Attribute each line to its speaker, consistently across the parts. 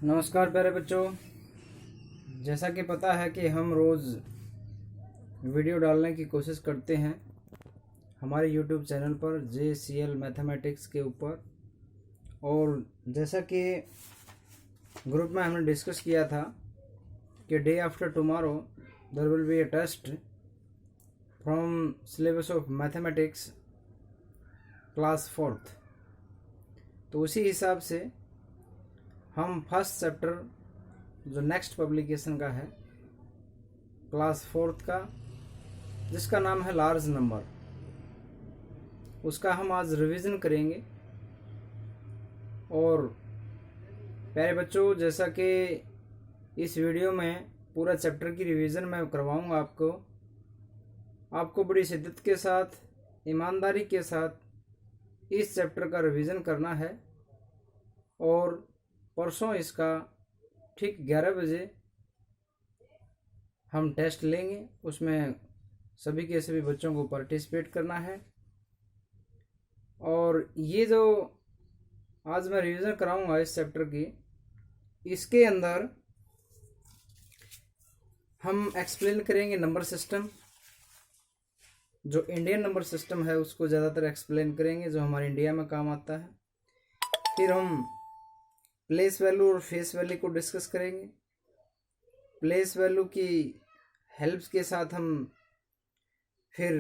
Speaker 1: नमस्कार प्यारे बच्चों। जैसा कि पता है कि हम रोज़ वीडियो डालने की कोशिश करते हैं हमारे यूट्यूब चैनल पर JCL मैथमेटिक्स के ऊपर। और जैसा कि ग्रुप में हमने डिस्कस किया था कि day after tomorrow there will be a test from syllabus of mathematics class 4th। तो उसी हिसाब से हम फर्स्ट चैप्टर जो नेक्स्ट पब्लिकेशन का है क्लास 4th का, जिसका नाम है लार्ज नंबर, उसका हम आज रिवीजन करेंगे। और प्यारे बच्चों, जैसा कि इस वीडियो में पूरा चैप्टर की रिवीजन मैं करवाऊंगा आपको बड़ी शिद्दत के साथ, ईमानदारी के साथ इस चैप्टर का रिवीजन करना है। और परसों इसका ठीक 11 बजे हम टेस्ट लेंगे, उसमें सभी के सभी बच्चों को पार्टिसिपेट करना है। और ये जो आज मैं रिवीजन कराऊंगा इस चैप्टर की, इसके अंदर हम एक्सप्लेन करेंगे नंबर सिस्टम, जो इंडियन नंबर सिस्टम है उसको ज़्यादातर एक्सप्लेन करेंगे, जो हमारे इंडिया में काम आता है। फिर हम प्लेस वैल्यू और फेस वैल्यू को डिस्कस करेंगे। प्लेस वैल्यू की हेल्प के साथ हम फिर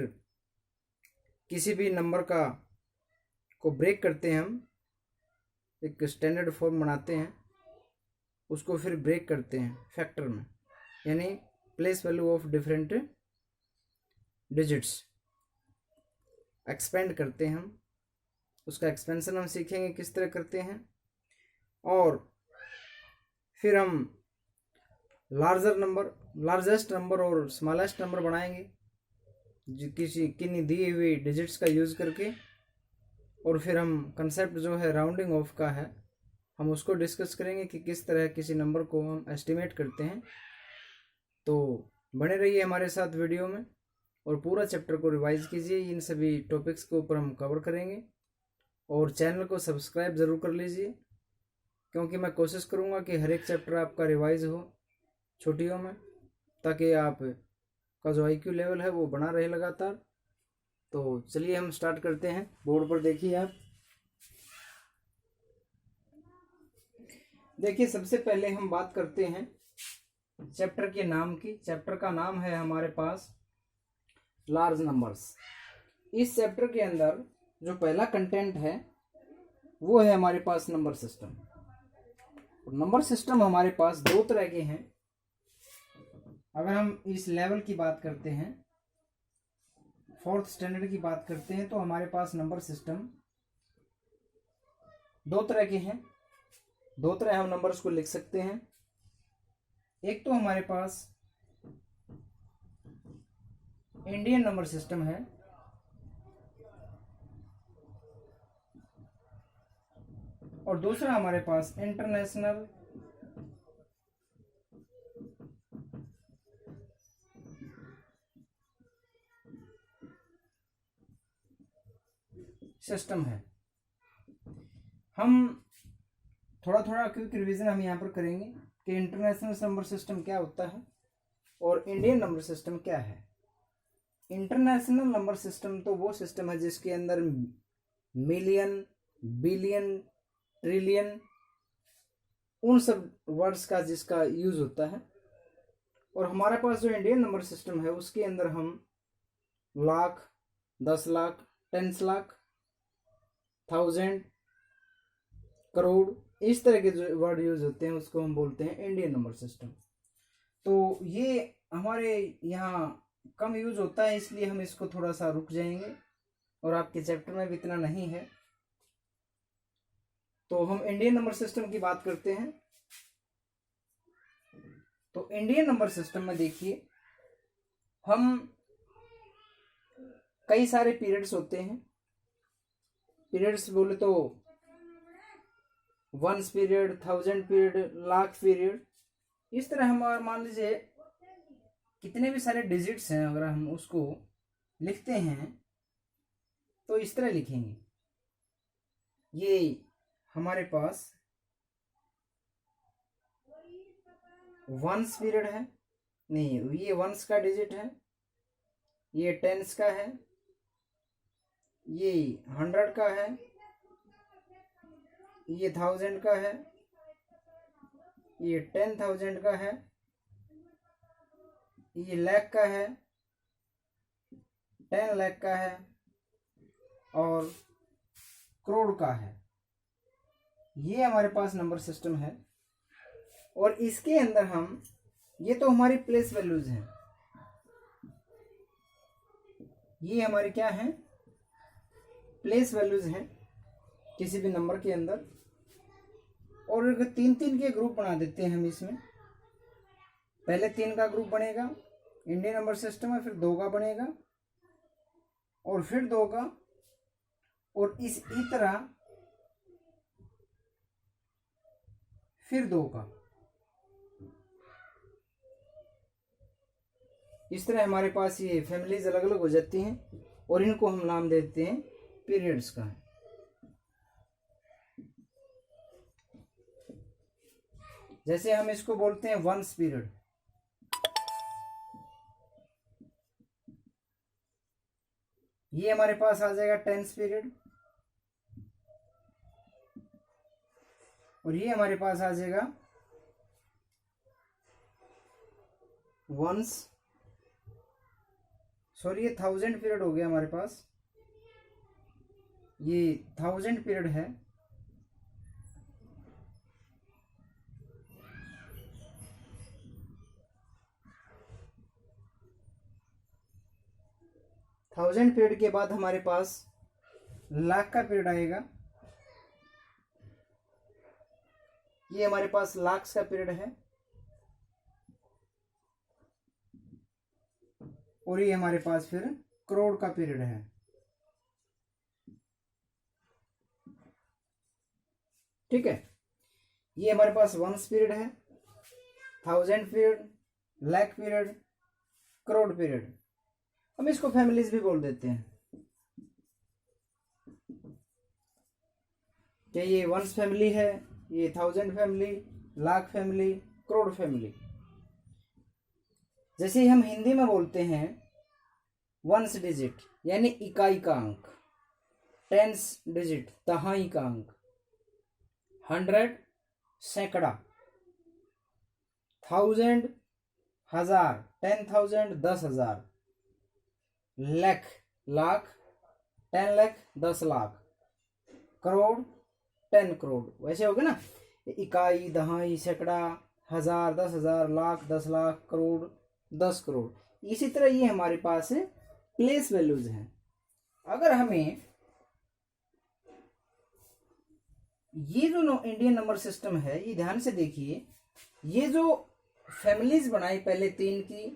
Speaker 1: किसी भी नंबर को ब्रेक करते हैं, हम एक स्टैंडर्ड फॉर्म बनाते हैं, उसको फिर ब्रेक करते हैं फैक्टर में, यानी place value of different digits expand करते हैं हम। उसका एक्सपेंशन हम सीखेंगे किस तरह करते हैं। और फिर हम लार्जेस्ट नंबर और स्मॉलेस्ट नंबर बनाएंगे किन्हीं दी हुई डिजिट्स का यूज़ करके। और फिर हम कंसेप्ट जो है राउंडिंग ऑफ का है, हम उसको डिस्कस करेंगे कि किस तरह किसी नंबर को हम एस्टिमेट करते हैं। तो बने रहिए हमारे साथ वीडियो में और पूरा चैप्टर को रिवाइज कीजिए। इन सभी टॉपिक्स के ऊपर हम कवर करेंगे। और चैनल को सब्सक्राइब ज़रूर कर लीजिए, क्योंकि मैं कोशिश करूँगा कि हर एक चैप्टर आपका रिवाइज हो छुट्टियों में, ताकि आप का जो IQ लेवल है वो बना रहे लगातार। तो चलिए हम स्टार्ट करते हैं। बोर्ड पर देखिए आप, देखिए सबसे पहले हम बात करते हैं चैप्टर के नाम की। चैप्टर का नाम है हमारे पास लार्ज नंबर्स। इस चैप्टर के अंदर जो पहला कंटेंट है वो है हमारे पास नंबर सिस्टम। नंबर सिस्टम हमारे पास दो तरह के हैं। अगर हम इस लेवल की बात करते हैं, 4th स्टैंडर्ड की बात करते हैं, तो हमारे पास नंबर सिस्टम दो तरह के हैं। दो तरह हम नंबर्स को लिख सकते हैं। एक तो हमारे पास इंडियन नंबर सिस्टम है, और दूसरा हमारे पास इंटरनेशनल सिस्टम है। हम थोड़ा थोड़ा क्विक रिवीजन हम यहाँ पर करेंगे कि इंटरनेशनल नंबर सिस्टम क्या होता है और इंडियन नंबर सिस्टम क्या है। इंटरनेशनल नंबर सिस्टम तो वो सिस्टम है जिसके अंदर मिलियन, बिलियन, ट्रिलियन, उन सब वर्ड्स का जिसका यूज होता है। और हमारे पास जो इंडियन नंबर सिस्टम है उसके अंदर हम लाख, 10 लाख, 10 लाख, 1000, करोड़, इस तरह के जो वर्ड यूज होते हैं उसको हम बोलते हैं इंडियन नंबर सिस्टम। तो ये हमारे यहाँ कम यूज होता है, इसलिए हम इसको थोड़ा सा रुक जाएंगे, और आपके चैप्टर में भी इतना नहीं है। तो हम इंडियन नंबर सिस्टम की बात करते हैं। तो इंडियन नंबर सिस्टम में देखिए, हम कई सारे पीरियड्स होते हैं। पीरियड्स बोले तो 1 पीरियड, 1000 पीरियड, लाख पीरियड, इस तरह हम मान लीजिए कितने भी सारे डिजिट्स हैं, अगर हम उसको लिखते हैं तो इस तरह लिखेंगे। ये हमारे पास वंस पीरियड है, नहीं ये वंस का डिजिट है, ये टेंस का है, ये 100 का है, ये 1000 का है, ये 10,000 का है, ये लाख का है, 10 लाख का है और करोड़ का है। ये हमारे पास नंबर सिस्टम है और इसके अंदर हम, ये तो हमारी प्लेस वैल्यूज हैं, ये हमारे क्या हैं, प्लेस वैल्यूज हैं किसी भी नंबर के अंदर। और 3-3 के ग्रुप बना देते हैं हम इसमें। पहले 3 का ग्रुप बनेगा, इंडियन नंबर सिस्टम है, फिर 2 का बनेगा और फिर 2 का, और इसी तरह फिर 2 का। इस तरह हमारे पास ये फैमिलीज अलग अलग हो जाती हैं और इनको हम नाम देते हैं पीरियड्स का। जैसे हम इसको बोलते हैं वंस पीरियड, ये हमारे पास आ जाएगा टेंस पीरियड, और ये हमारे पास आ जाएगा वंस, सॉरी ये 1000 पीरियड हो गया हमारे पास, ये 1000 पीरियड है। थाउजेंड पीरियड के बाद हमारे पास लाख का पीरियड आएगा, ये हमारे पास लाख का पीरियड है, और ये हमारे पास फिर करोड़ का पीरियड है। ठीक है, ये हमारे पास वंस पीरियड है, 1000 period, lakh period, crore period. हम इसको फैमिलीज भी बोल देते हैं कि ये वंस फैमिली है, ये 1000 family, lakh family, crore family. जैसे हम हिंदी में बोलते हैं वंस डिजिट यानी इकाई का अंक, टेंस डिजिट दहाई का अंक, 100 सैकड़ा, 1000 हजार, 10,000 10,000, लाख लाख, 10 लाख 10 लाख, करोड़ 10 करोड़। वैसे हो गया ना, इकाई, दहाई, सैकड़ा, हजार, 10,000, लाख, 10 लाख, करोड़, 10 करोड़। इसी तरह ये हमारे पास प्लेस वैल्यूज हैं। अगर हमें ये जो इंडियन नंबर सिस्टम है, ये ध्यान से देखिए, ये जो फैमिलीज बनाई, पहले 3 की,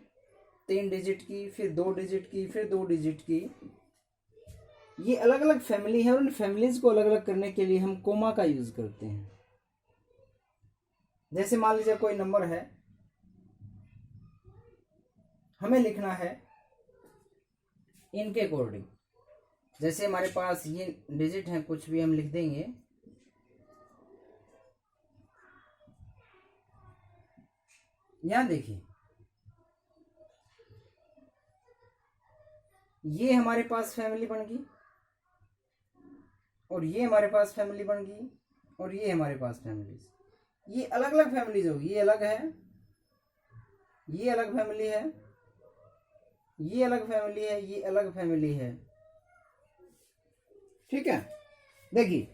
Speaker 1: 3 डिजिट की, फिर 2 डिजिट की, फिर 2 डिजिट की, ये अलग अलग फैमिली है और उन फैमिलीज को अलग अलग करने के लिए हम कोमा का यूज करते हैं। जैसे मान लीजिए कोई नंबर है, हमें लिखना है इनके अकॉर्डिंग। जैसे हमारे पास ये डिजिट है, कुछ भी हम लिख देंगे, यहां देखिए, ये हमारे पास फैमिली बन गई, और ये हमारे पास फैमिली बन गई, और ये हमारे पास फैमिलीज। ये अलग अलग फैमिलीज होगी, ये अलग है, ये अलग फैमिली है, ये अलग फैमिली है, ये अलग फैमिली है। ठीक है, देखिए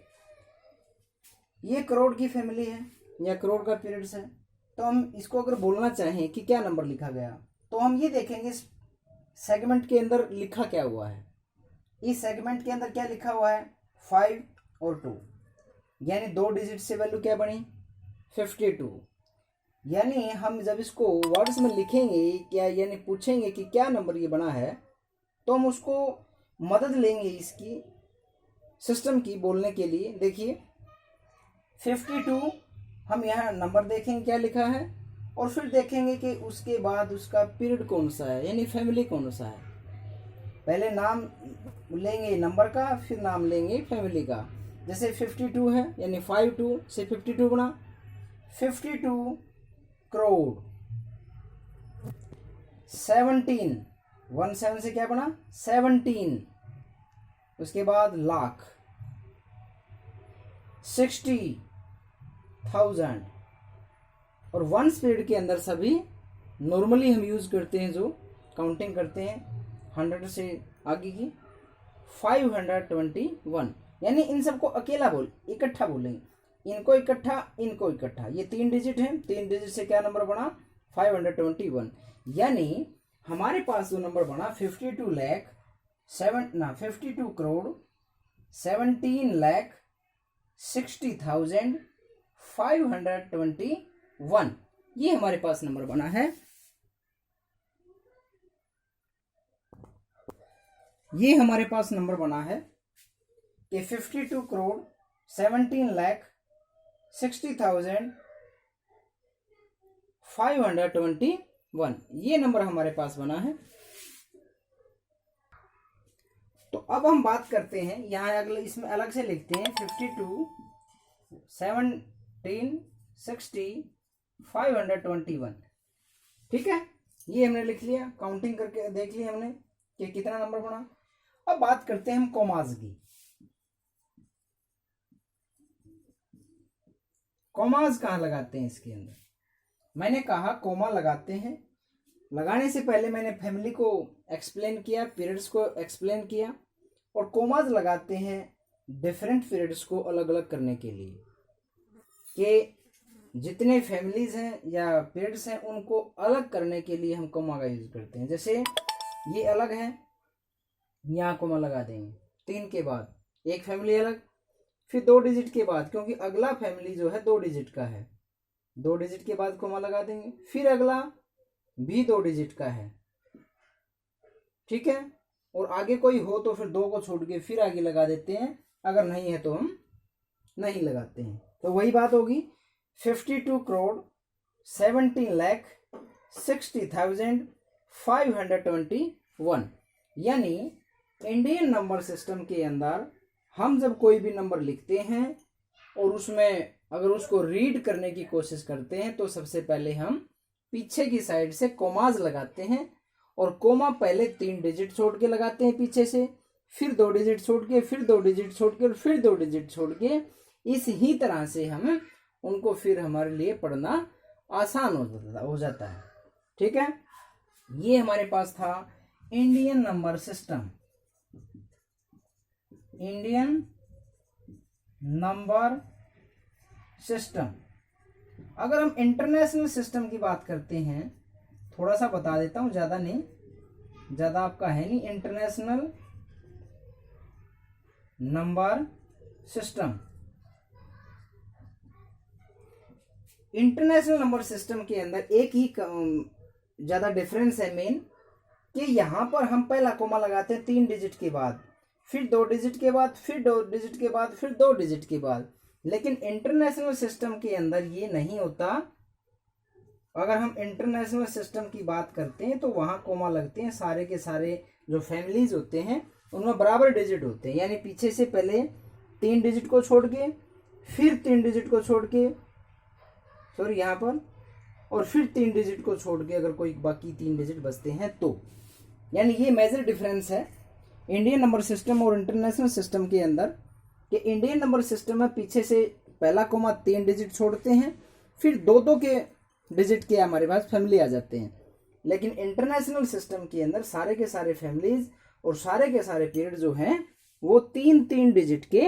Speaker 1: ये करोड़ की फैमिली है या करोड़ का पीरियड्स है। तो हम इसको अगर बोलना चाहें कि क्या नंबर लिखा गया, तो हम ये देखेंगे सेगमेंट के अंदर लिखा क्या हुआ है। इस सेगमेंट के अंदर क्या लिखा हुआ है, 5 और 2, यानी 2 डिजिट से वैल्यू क्या बनी, 52। यानी हम जब इसको वर्ड्स में लिखेंगे क्या, यानी पूछेंगे कि क्या नंबर ये बना है, तो हम उसको मदद लेंगे इसकी सिस्टम की बोलने के लिए। देखिए 52, हम यहाँ नंबर देखेंगे क्या लिखा है, और फिर देखेंगे कि उसके बाद उसका पीरियड कौन सा है, यानी फैमिली कौन सा है। पहले नाम लेंगे नंबर का, फिर नाम लेंगे फैमिली का। जैसे 52 है, यानी 52 से 52 बना, 52 करोड़, 17, 17 से क्या बना 17, उसके बाद लाख, 60,000। और वंस पीरियड के अंदर सभी नॉर्मली हम यूज करते हैं, जो काउंटिंग करते हैं 100 से आगे की, 521। यानी इन सबको अकेला इकट्ठा बोलेंगे, इनको इकट्ठा, इनको इकट्ठा। ये 3 डिजिट है, 3 डिजिट से क्या नंबर बना 521। यानी हमारे पास जो नंबर बना 52 करोड़ 17,60,521, ये हमारे पास नंबर बना है। ये हमारे पास नंबर बना है कि 52 करोड़ 17,60,521, ये नंबर हमारे पास बना है। तो अब हम बात करते हैं, यहां अगले इसमें अलग से लिखते हैं 52 17 60 521। ठीक है, ये हमने लिख लिया, काउंटिंग करके देख लिया हमने कि कितना नंबर बना। अब बात करते हैं हम कोमाज की। कोमाज कहाँ लगाते हैं इसके अंदर? मैंने कहा कोमा लगाते हैं, लगाने से पहले मैंने फैमिली को एक्सप्लेन किया, पीरियड्स को एक्सप्लेन किया, और कोमाज लगाते हैं डिफरेंट पीरियड्स को अलग अलग करने के लिए, कि जितने फैमिलीज हैं या पीरियड्स हैं उनको अलग करने के लिए हम कोमा का यूज करते हैं। जैसे ये अलग है, यहाँ कोमा लगा देंगे, 3 के बाद एक फैमिली अलग, फिर 2 डिजिट के बाद, क्योंकि अगला फैमिली जो है 2 डिजिट का है, 2 डिजिट के बाद कोमा लगा देंगे, फिर अगला भी 2 डिजिट का है। ठीक है, और आगे कोई हो तो फिर 2 को छोड़ के फिर आगे लगा देते हैं, अगर नहीं है तो हम नहीं लगाते हैं। तो वही बात होगी 52 करोड़ 17,60,521। यानी इंडियन नंबर सिस्टम के अंदर हम जब कोई भी नंबर लिखते हैं और उसमें अगर उसको रीड करने की कोशिश करते हैं तो सबसे पहले हम पीछे की साइड से कोमाज लगाते हैं, और कोमा पहले 3 डिजिट छोड़ के लगाते हैं पीछे से, फिर 2 डिजिट छोड़ के, फिर 2 डिजिट छोड़ के, और फिर 2 डिजिट छोड़ के। इस ही तरह से हम उनको फिर हमारे लिए पढ़ना आसान हो जाता है। ठीक है, ये हमारे पास था Indian number system, Indian number system. अगर हम इंटरनेशनल सिस्टम की बात करते हैं, थोड़ा सा बता देता हूं, ज्यादा नहीं, ज्यादा आपका है नहीं। International number system, international number system के अंदर एक ही ज्यादा डिफरेंस है मेन, कि यहां पर हम पहला कोमा लगाते हैं 3 डिजिट के बाद, फिर 2 डिजिट के बाद, फिर 2 डिजिट के बाद, फिर 2 डिजिट के बाद। लेकिन इंटरनेशनल सिस्टम के अंदर ये नहीं होता। अगर हम इंटरनेशनल सिस्टम की बात करते हैं तो वहां कोमा लगते हैं, सारे के सारे जो फैमिलीज होते हैं उनमें बराबर डिजिट होते हैं। यानी पीछे से पहले 3 डिजिट को छोड़ के, फिर 3 डिजिट को छोड़ के, सॉरी यहाँ पर, और फिर 3 डिजिट को छोड़ के अगर कोई बाकी 3 डिजिट बचते हैं तो। यानी ये मेजर डिफरेंस है इंडियन नंबर सिस्टम और इंटरनेशनल सिस्टम के अंदर, कि इंडियन नंबर सिस्टम में पीछे से पहला कोमा 3 डिजिट छोड़ते हैं, फिर 2-2 के डिजिट के हमारे पास फैमिली आ जाते हैं। लेकिन इंटरनेशनल सिस्टम के अंदर सारे के सारे फैमिलीज और सारे के सारे पीरियड जो हैं वो 3-3 डिजिट के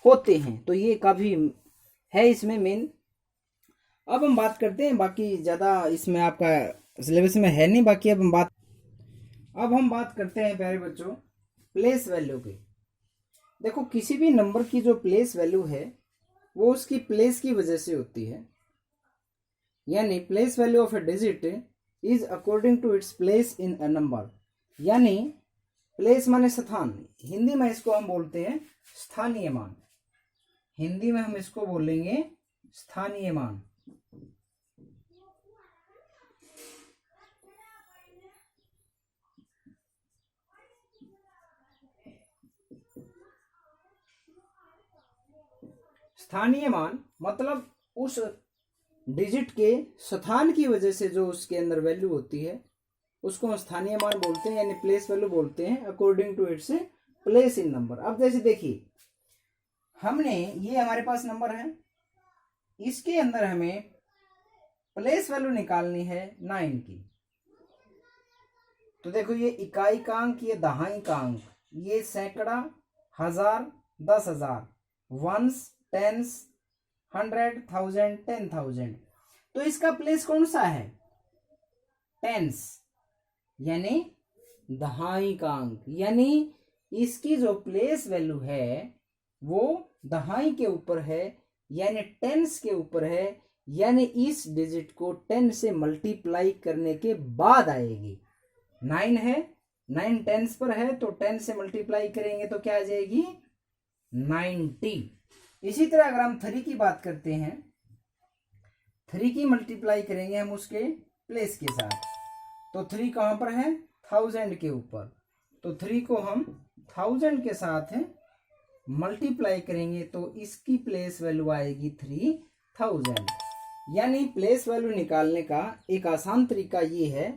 Speaker 1: होते हैं। तो ये काफी है इसमें मेन। अब हम बात करते हैं, बाकी ज्यादा इसमें आपका सिलेबस में है नहीं, बाकी अब हम बात करते हैं प्यारे बच्चों प्लेस वैल्यू की। देखो, किसी भी नंबर की जो प्लेस वैल्यू है वो उसकी प्लेस की वजह से होती है। यानी place value of a digit is according to its place in a number. यानी प्लेस माने स्थान, हिंदी में इसको हम बोलते हैं स्थानीय मान, हिंदी में हम इसको बोलेंगे स्थानीय मान। स्थानीय मान मतलब उस डिजिट के स्थान की वजह से जो उसके अंदर वैल्यू होती है उसको हम स्थानीय मान बोलते हैं, यानी प्लेस वैल्यू बोलते हैं, according to its place in number. अब जैसे देखिए, हमने ये हमारे पास नंबर है, इसके अंदर हमें प्लेस वैल्यू निकालनी है 9 की। तो देखो, ये इकाइकांक, ये दहाइकांक, ये सैकड़ा, हजार, 10,000, वंस, टेंस, 100, 1000, 10,000। तो इसका प्लेस कौन सा है? टेंस, यानी दहाइकांक, यानी इसकी जो प्लेस वैल्यू है वो दहाई के ऊपर है, यानी टेंस के ऊपर है, यानी इस डिजिट को 10 से मल्टीप्लाई करने के बाद आएगी। 9 है, 9 टेंस पर है, तो 10 से मल्टीप्लाई करेंगे तो क्या आ जाएगी? 90। इसी तरह अगर हम 3 की बात करते हैं, 3 की मल्टीप्लाई करेंगे हम उसके प्लेस के साथ, तो 3 कहाँ पर है? 1000 के ऊपर, तो 3 को हम 1000 के साथ मल्टीप्लाई करेंगे तो इसकी प्लेस वैल्यू आएगी 3000। यानी प्लेस वैल्यू निकालने का एक आसान तरीका ये है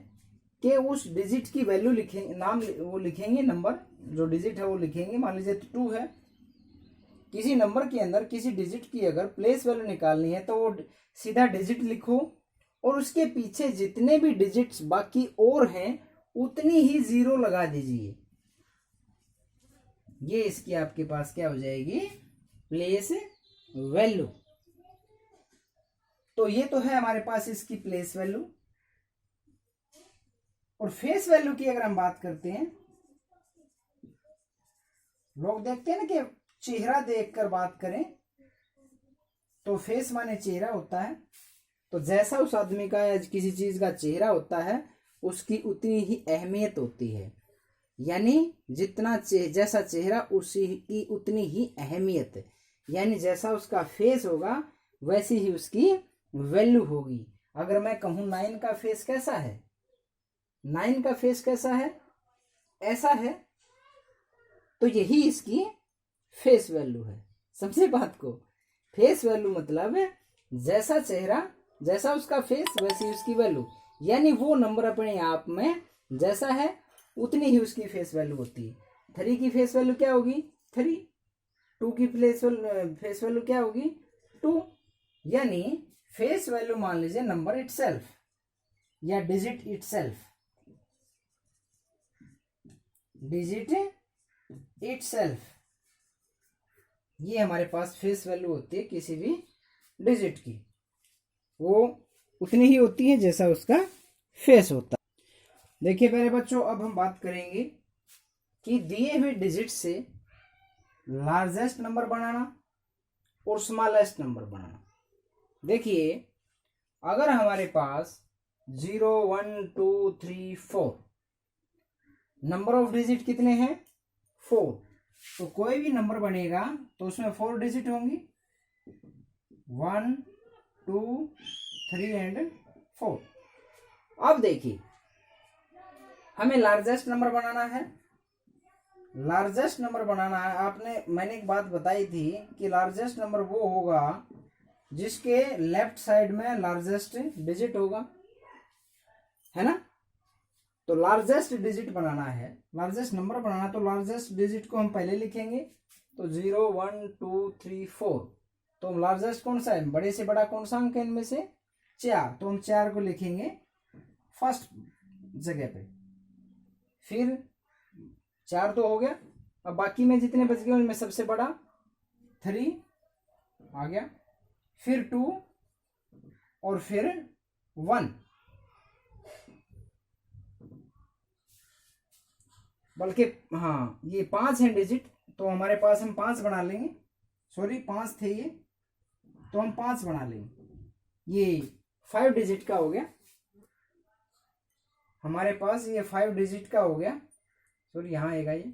Speaker 1: कि उस डिजिट की वैल्यू लिखेंगे, नाम वो लिखेंगे, नंबर जो डिजिट है वो लिखेंगे। मान लीजिए 2 है, किसी नंबर के अंदर किसी डिजिट की अगर प्लेस वैल्यू निकालनी है तो वो सीधा डिजिट लिखो, और उसके पीछे जितने भी डिजिट्स बाकी और हैं उतनी ही जीरो लगा दीजिए। ये इसकी आपके पास क्या हो जाएगी? Place value. तो ये तो है हमारे पास इसकी प्लेस वैल्यू। और फेस वैल्यू की अगर हम बात करते हैं, लोग देखते हैं ना कि चेहरा देखकर बात करें, तो फेस माने चेहरा होता है। तो जैसा उस आदमी का या किसी चीज का चेहरा होता है उसकी उतनी ही अहमियत होती है, यानी जितना जैसा चेहरा उसी की उतनी ही अहमियत है, यानी जैसा उसका फेस होगा वैसी ही उसकी वैल्यू होगी। अगर मैं कहूं 9 का फेस कैसा है, 9 का फेस कैसा है, ऐसा है, तो यही इसकी फेस वैल्यू है। समझे बात को? फेस वैल्यू मतलब जैसा चेहरा, जैसा उसका फेस वैसी उसकी वैल्यू, यानी वो नंबर अपने आप में जैसा है उतनी ही उसकी फेस वैल्यू होती है। 3 की फेस वैल्यू क्या होगी? 3। 2 की फेस वैल्यू क्या होगी? 2। यानी फेस वैल्यू मान लीजिए नंबर इटसेल्फ या डिजिट इटसेल्फ, डिजिट इटसेल्फ, ये हमारे पास फेस वैल्यू होती है किसी भी डिजिट की। वो उतनी ही होती है जैसा उसका फेस होता है। देखिए प्यारे बच्चों, अब हम बात करेंगे कि दिए हुए डिजिट से लार्जेस्ट नंबर बनाना और स्मॉलेस्ट नंबर बनाना। देखिए, अगर हमारे पास 0, 1, 2, 3, 4 नंबर ऑफ डिजिट कितने हैं? 4। तो कोई भी नंबर बनेगा तो उसमें 4 डिजिट होंगी, 1, 2, 3 एंड 4। अब देखिए, हमें लार्जेस्ट नंबर बनाना है। लार्जेस्ट नंबर बनाना है, मैंने एक बात बताई थी कि लार्जेस्ट नंबर वो होगा जिसके लेफ्ट साइड में लार्जेस्ट डिजिट होगा, है ना? तो लार्जेस्ट डिजिट बनाना है, लार्जेस्ट नंबर बनाना, तो लार्जेस्ट डिजिट को हम पहले लिखेंगे। तो 0, 1, 2, 3, 4। तो लार्जेस्ट कौन सा है? बड़े से बड़ा कौन सा अंक है इनमें से? 4। तो हम 4 को लिखेंगे फर्स्ट जगह पे। फिर 4 तो हो गया, अब बाकी में जितने बच गए उनमें सबसे बड़ा 3 आ गया, फिर 2 और फिर 1, बल्कि हाँ ये 5 है डिजिट, तो हमारे पास हम 5 बना लेंगे। सॉरी 5 थे ये, तो हम 5 बना लेंगे। ये 5 डिजिट का हो गया हमारे पास, ये 5 डिजिट का हो गया। सॉरी यहाँ आएगा ये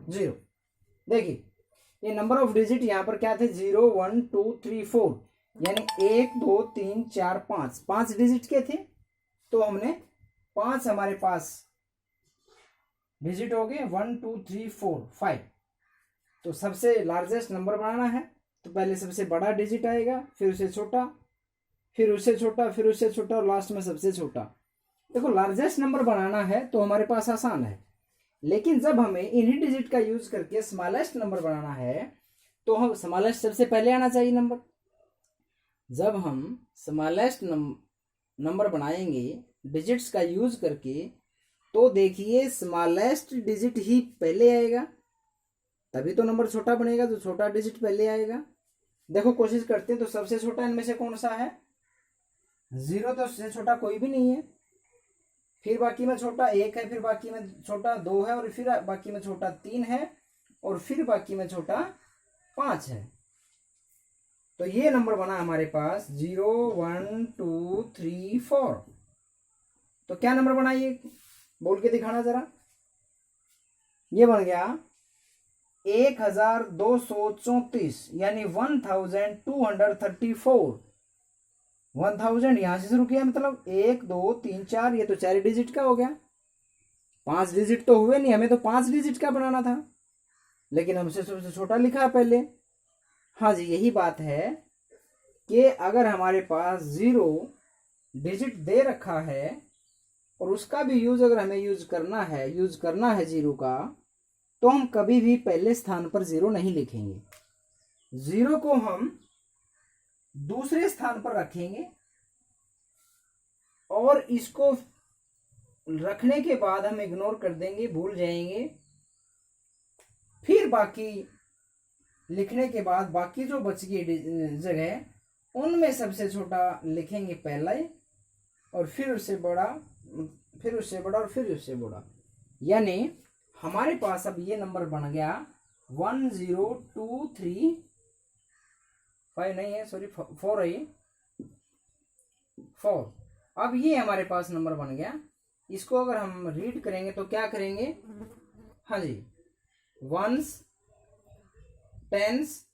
Speaker 1: 0। देखिए ये नंबर ऑफ डिजिट यहाँ पर क्या थे? 0, 1, 2, 3, 4, यानी 1, 2, 3, 4, 5 5 डिजिट के थे। तो हमने 5 हमारे पास डिजिट हो गए, 1, 2, 3, 4, 5। तो सबसे लार्जेस्ट नंबर बनाना है तो पहले सबसे बड़ा डिजिट आएगा, फिर उससे छोटा, फिर उससे छोटा, फिर उससे छोटा और लास्ट में सबसे छोटा। देखो लार्जेस्ट नंबर बनाना है तो हमारे पास आसान है, लेकिन जब हमें इन्हीं डिजिट का यूज करके स्मॉलेस्ट नंबर बनाना है तो हम स्मॉलेस्ट सबसे पहले आना चाहिए नंबर। जब हम स्मॉलेस्ट नंबर बनाएंगे डिजिट्स का यूज करके तो देखिए स्मॉलेस्ट डिजिट ही पहले आएगा, तभी तो नंबर छोटा बनेगा, तो छोटा डिजिट पहले आएगा। देखो कोशिश करते हैं, तो सबसे छोटा इनमें से कौन सा है? 0 तो उससे छोटा कोई भी नहीं है, फिर बाकी में छोटा 1 है, फिर बाकी में छोटा 2 है, और फिर बाकी में छोटा 3 है, और फिर बाकी में छोटा 5 है। तो ये नंबर बना हमारे पास 0 1 2 3 4। तो क्या नंबर बना ये, बोल के दिखाना जरा। ये बन गया 1234, यानी 1234। 1000 यहां से शुरू किया, मतलब 1 2 3 4, ये तो 4 डिजिट का हो गया। 5 डिजिट तो हुए नहीं, हमें तो 5 डिजिट का बनाना था, लेकिन हमसे सबसे छोटा लिखा है पहले। हाँ जी, यही बात है कि अगर हमारे पास 0 डिजिट दे रखा है और उसका भी यूज अगर हमें यूज करना है 0 का, तो हम कभी भी पहले स्थान पर 0 नहीं लिखेंगे। 0 को हम दूसरे स्थान पर रखेंगे, और इसको रखने के बाद हम इग्नोर कर देंगे, भूल जाएंगे। फिर बाकी लिखने के बाद बाकी जो बच गई जगह, उनमें सबसे छोटा लिखेंगे पहला, और फिर उससे बड़ा, फिर उससे बड़ा, और फिर उससे बड़ा। यानी हमारे पास अब ये नंबर बन गया 10235 नहीं है, सॉरी 4 है, 4। अब ये हमारे पास नंबर बन गया। इसको अगर हम रीड करेंगे तो क्या करेंगे? हाँ जी, 1s 10s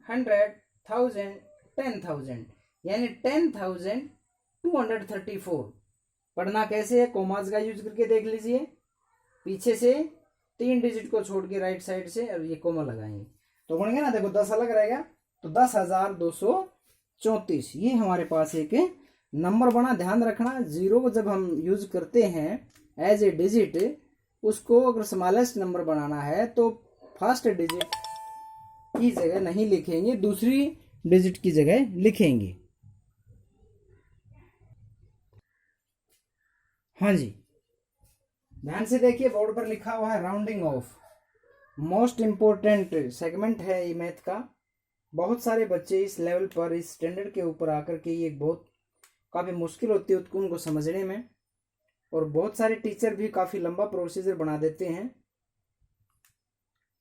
Speaker 1: 100 1000 10,000, यानी 10,234। पढ़ना कैसे है, कोमास का यूज करके देख लीजिए। पीछे से 3 डिजिट को छोड़ के राइट साइड से, और ये कोमा लगाएंगे तो बन गया ना। देखो 10 अलग रहेगा, तो 10,234 ये हमारे पास एक नंबर बना। ध्यान रखना, 0 को जब हम यूज करते हैं एज ए डिजिट, उसको अगर स्मॉलेस्ट नंबर बनाना है तो फर्स्ट डिजिट की जगह नहीं लिखेंगे, दूसरी डिजिट की जगह लिखेंगे। हाँ जी, ध्यान से देखिए, बोर्ड पर लिखा हुआ है rounding off. Most important segment है ये मैथ का। बहुत सारे बच्चे इस लेवल पर, इस स्टैंडर्ड के ऊपर आकर के ये बहुत काफ़ी मुश्किल होती है उनको समझने में, और बहुत सारे टीचर भी काफ़ी लंबा प्रोसीजर बना देते हैं,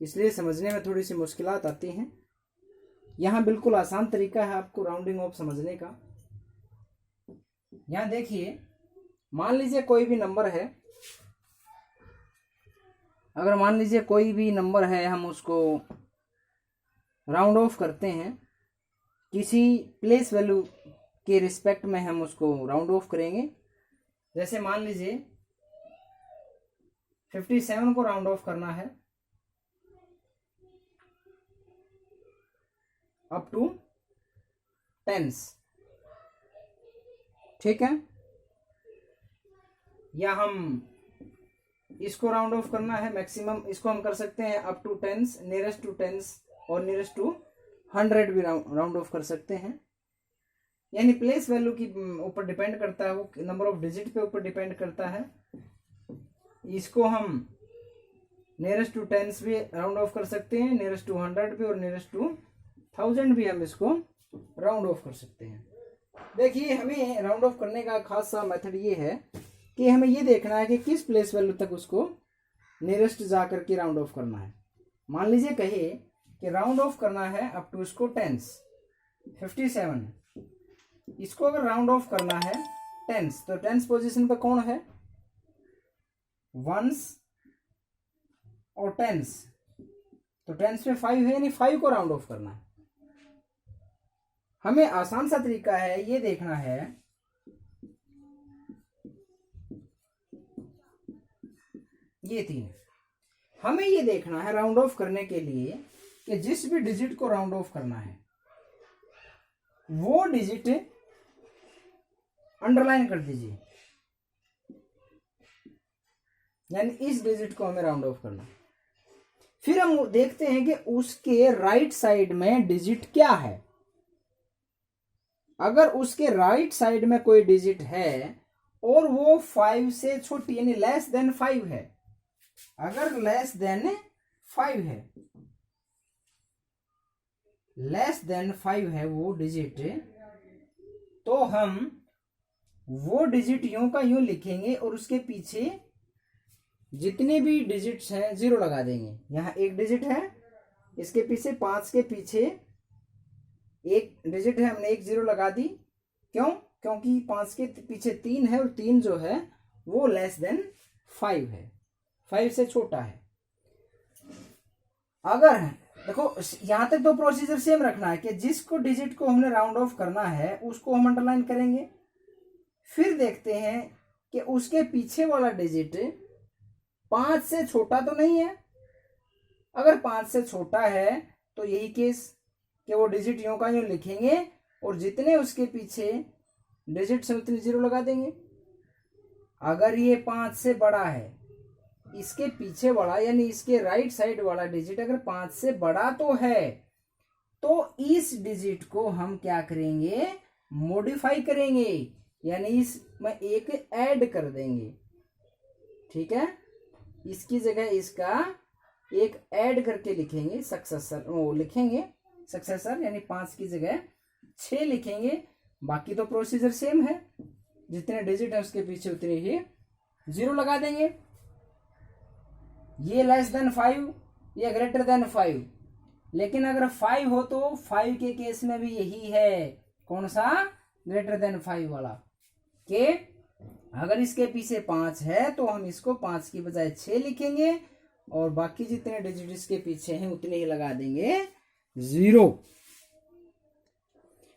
Speaker 1: इसलिए समझने में थोड़ी सी मुश्किलात आती हैं। यहाँ बिल्कुल आसान तरीका है आपको राउंडिंग ऑफ समझने का। यहाँ देखिए, मान लीजिए कोई भी नंबर है, अगर मान लीजिए कोई भी नंबर है, हम उसको राउंड ऑफ करते हैं, किसी प्लेस वैल्यू के रिस्पेक्ट में हम उसको राउंड ऑफ करेंगे। जैसे मान लीजिए 57 को राउंड ऑफ करना है अप टू 10s, ठीक है। या हम इसको राउंड ऑफ करना है मैक्सिमम, इसको हम कर सकते हैं up to 10s, nearest to 10s, और नियरेस्ट टू 100 भी राउंड ऑफ कर सकते हैं। यानी प्लेस वैल्यू की ऊपर डिपेंड करता है, वो नंबर ऑफ डिजिट पे ऊपर डिपेंड करता है। इसको हम नियरेस्ट टू 10s भी राउंड ऑफ कर सकते हैं, नियरेस्ट टू 100 भी, और नियरेस्ट टू 1000 भी हम इसको राउंड ऑफ कर सकते हैं। देखिए, हमें राउंड ऑफ करने का खास सा मेथड ये है कि हमें ये देखना है कि किस प्लेस वैल्यू तक उसको नियरेस्ट जा करके राउंड ऑफ करना है। मान लीजिए कहिए कि राउंड ऑफ करना है अप टू इसको 10s, 57, इसको अगर राउंड ऑफ करना है 10s, तो 10s पोजीशन पर कौन है? 1s और 10s, तो 10s पे 5 है, यानी 5 को राउंड ऑफ करना है। हमें आसान सा तरीका है, ये देखना है ये 3, हमें ये देखना है राउंड ऑफ करने के लिए कि जिस भी डिजिट को राउंड ऑफ करना है वो डिजिट अंडरलाइन कर दीजिए। यानी इस डिजिट को हमें राउंड ऑफ करना। फिर हम देखते हैं कि उसके राइट साइड में डिजिट क्या है। अगर उसके राइट साइड में कोई डिजिट है और वो 5 से छोटी यानी लेस देन 5 है, अगर लेस देन 5 है, लेस देन 5 है वो डिजिट, तो हम वो डिजिट यूं का यूं लिखेंगे और उसके पीछे जितने भी डिजिट्स हैं 0 लगा देंगे। यहाँ एक डिजिट है, इसके पीछे 5 के पीछे एक डिजिट है, हमने एक 0 लगा दी। क्यों? क्योंकि 5 के पीछे 3 है और 3 जो है वो लेस देन 5 है, 5 से छोटा है। अगर देखो यहां तक तो प्रोसीजर सेम रखना है कि जिसको डिजिट को हमने राउंड ऑफ करना है उसको हम अंडरलाइन करेंगे। फिर देखते हैं कि उसके पीछे वाला डिजिट 5 से छोटा तो नहीं है। अगर 5 से छोटा है तो यही केस कि वो डिजिट यूं का यूं लिखेंगे और जितने उसके पीछे डिजिट से उतने 0 लगा देंगे। अगर ये 5 से बड़ा है, इसके पीछे वाला यानी इसके राइट साइड वाला डिजिट अगर 5 से बड़ा तो है, तो इस डिजिट को हम क्या करेंगे, मॉडिफाई करेंगे, यानी इसमें एक ऐड कर देंगे। ठीक है, इसकी जगह इसका एक ऐड करके लिखेंगे सक्सेसर, वो लिखेंगे सक्सेसर, यानी 5 की जगह 6 लिखेंगे। बाकी तो प्रोसीजर सेम है, जितने डिजिट है उसके पीछे उतने ही 0 लगा देंगे। ये लेस देन 5, ये ग्रेटर देन 5, लेकिन अगर 5 हो तो 5 के केस में भी यही है, कौन सा, ग्रेटर देन 5 वाला, कि अगर इसके पीछे 5 है तो हम इसको 5 की बजाय 6 लिखेंगे और बाकी जितने डिजिट इसके पीछे हैं उतने ही लगा देंगे 0।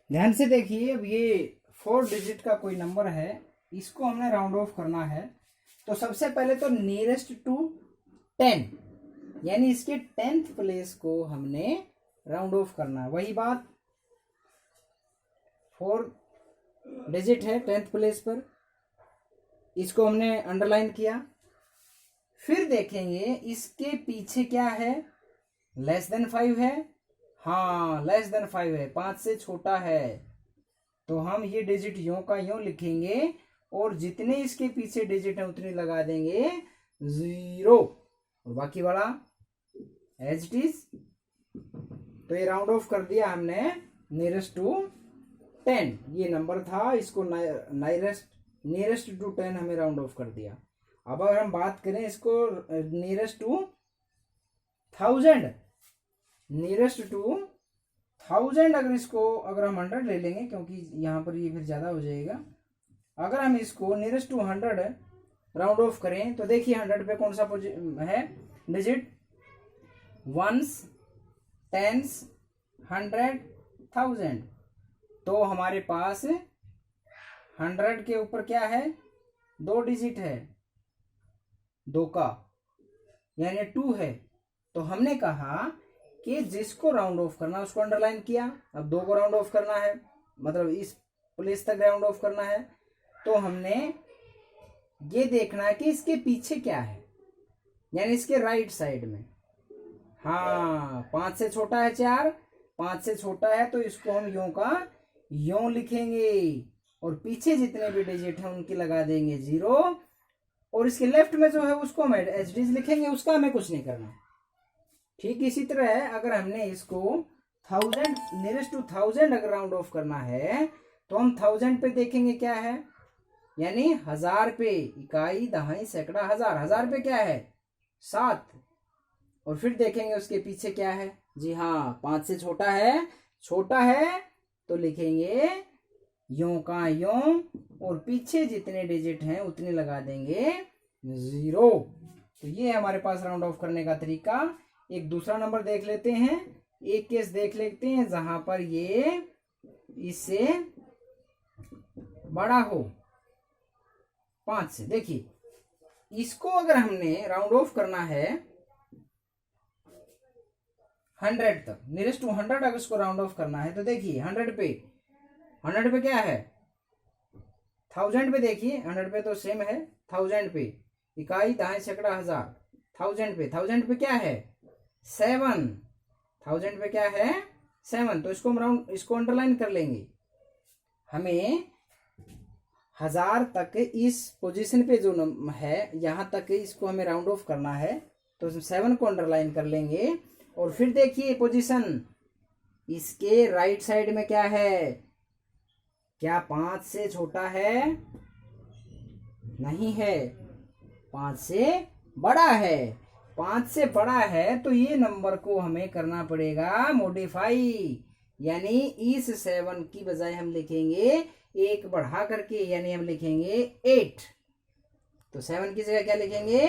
Speaker 1: ध्यान से देखिए, अब ये 4 डिजिट का कोई नंबर है, इसको हमने राउंड ऑफ करना है। तो सबसे पहले तो नियरेस्ट टू 10 यानी इसके 10th प्लेस को हमने राउंड ऑफ करना है। वही बात, 4 डिजिट है 10th प्लेस पर, इसको हमने अंडरलाइन किया। फिर देखेंगे इसके पीछे क्या है, लेस देन 5 है, हाँ लेस देन 5 है, 5 से छोटा है, तो हम ये डिजिट यूं का यूं लिखेंगे और जितने इसके पीछे डिजिट है उतने लगा देंगे 0 और बाकी वाला एज इट इज। तो ये राउंड ऑफ कर दिया हमने नियरेस्ट टू 10, ये नंबर था, इसको नियरेस्ट टू 10 हमें राउंड ऑफ कर दिया। अब अगर हम बात करें इसको नियरेस्ट टू 1000, नियरेस्ट टू 1000, अगर इसको अगर हम 100 ले लेंगे क्योंकि यहाँ पर ये फिर ज़्यादा हो जाएगा, अगर हम इसको नियरेस्ट टू 100 राउंड ऑफ करें तो देखिए 100 पे कौन सा है डिजिट, 1s 10s 100 1000, तो हमारे पास 100 के ऊपर क्या है, 2 डिजिट है, 2 का यानी 2 है। तो हमने कहा कि जिसको राउंड ऑफ करना उसको अंडरलाइन किया। अब 2 को राउंड ऑफ करना है, मतलब इस प्लेस तक राउंड ऑफ करना है, तो हमने ये देखना है कि इसके पीछे क्या है, यानी इसके राइट साइड में। हाँ 5 से छोटा है 4, 5 से छोटा है तो इसको हम यूं का यूं लिखेंगे और पीछे जितने भी डिजिट हैं उनकी लगा देंगे 0 और इसके लेफ्ट में जो है उसको हम एज इट इज लिखेंगे, उसका हमें कुछ नहीं करना। ठीक इसी तरह है, अगर हमने इसको 1000 नियरेस्ट टू 1000 अगर राउंड ऑफ करना है तो हम 1000 पे देखेंगे क्या है, यानी 1000 पे, इकाई दहाई सैकड़ा हजार, 1000 पे क्या है 7, और फिर देखेंगे उसके पीछे क्या है, जी हाँ 5 से छोटा है, छोटा है तो लिखेंगे यूं का यूं और पीछे जितने डिजिट हैं उतने लगा देंगे 0। तो ये है हमारे पास राउंड ऑफ करने का तरीका। एक दूसरा नंबर देख लेते हैं, एक केस देख लेते हैं जहां पर ये इससे बड़ा हो 5 से। देखिए इसको अगर हमने राउंड ऑफ करना है 100 तक, नियरेस्ट टू 100 अगर इसको राउंड ऑफ करना है तो देखिए 100 पे क्या है, 1000 पे देखिए, 100 पे तो सेम है, 1000 पे इकाई, दहाई, सैकड़ा, हजार। थाउजेंड पे क्या है 7, थाउजेंड पे क्या है 7, तो इसको हम राउंड, इसको अंडरलाइन कर लेंगे। हमें 1000 तक इस पोजीशन पे जो है यहाँ तक इसको हमें राउंड ऑफ करना है, तो 7 को अंडरलाइन कर लेंगे। और फिर देखिए पोजीशन, इसके राइट साइड में क्या है, क्या 5 से छोटा है, नहीं है, 5 से बड़ा है। 5 से बड़ा है तो ये नंबर को हमें करना पड़ेगा मॉडिफाई, यानी इस 7 की बजाय हम लिखेंगे 1 बढ़ा करके, यानी हम लिखेंगे 8। तो 7 की जगह क्या लिखेंगे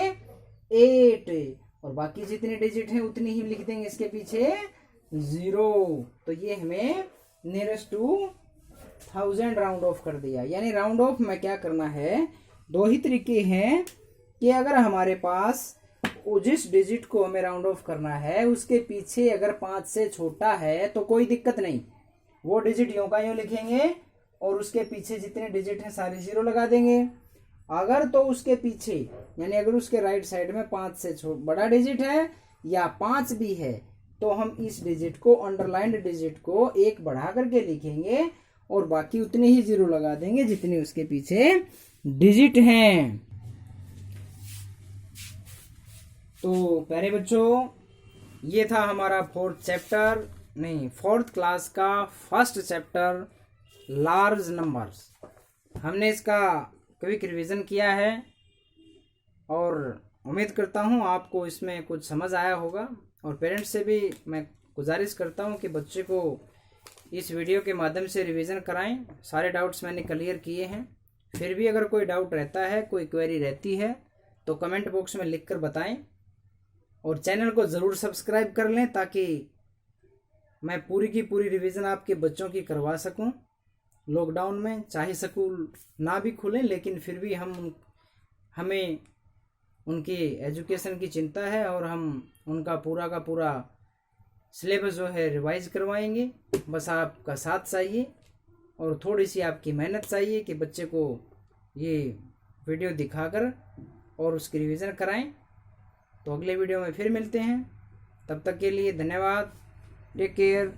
Speaker 1: 8, और बाकी जितने डिजिट हैं उतनी ही लिख देंगे इसके पीछे 0। तो ये हमें नियरेस्ट टू 1000 राउंड ऑफ कर दिया। यानी राउंड ऑफ में क्या करना है, 2 ही तरीके हैं कि अगर हमारे पास जिस डिजिट को हमें राउंड ऑफ करना है उसके पीछे अगर 5 से छोटा है तो कोई दिक्कत नहीं, वो डिजिट यूं का यूं लिखेंगे और उसके पीछे जितने डिजिट हैं सारे 0 लगा देंगे। अगर तो उसके पीछे, यानी अगर उसके राइट साइड में 5 से बड़ा डिजिट है या 5 भी है, तो हम इस डिजिट को, अंडरलाइंड डिजिट को 1 बढ़ा करके लिखेंगे और बाकी उतने ही 0 लगा देंगे जितने उसके पीछे डिजिट हैं। तो प्यारे बच्चों, ये था हमारा 4th क्लास का फर्स्ट चैप्टर लार्ज नंबर्स। हमने इसका क्विक रिवीजन किया है और उम्मीद करता हूँ आपको इसमें कुछ समझ आया होगा। और पेरेंट्स से भी मैं गुजारिश करता हूँ कि बच्चे को इस वीडियो के माध्यम से रिवीजन कराएं। सारे डाउट्स मैंने क्लियर किए हैं। फिर भी अगर कोई डाउट रहता है, कोई क्वेरी रहती है, तो कमेंट बॉक्स में लिख कर बताएं। और चैनल को ज़रूर सब्सक्राइब कर लें ताकि मैं पूरी की पूरी रिवीजन आपके बच्चों की करवा सकूं। लॉकडाउन में चाहे स्कूल ना भी खुलें, लेकिन फिर भी हमें उनकी एजुकेशन की चिंता है और हम उनका पूरा का पूरा सिलेबस जो है रिवाइज करवाएंगे। बस आपका साथ चाहिए और थोड़ी सी आपकी मेहनत चाहिए कि बच्चे को ये वीडियो दिखाकर और उसकी रिवीजन कराएं। तो अगले वीडियो में फिर मिलते हैं, तब तक के लिए धन्यवाद। Take care.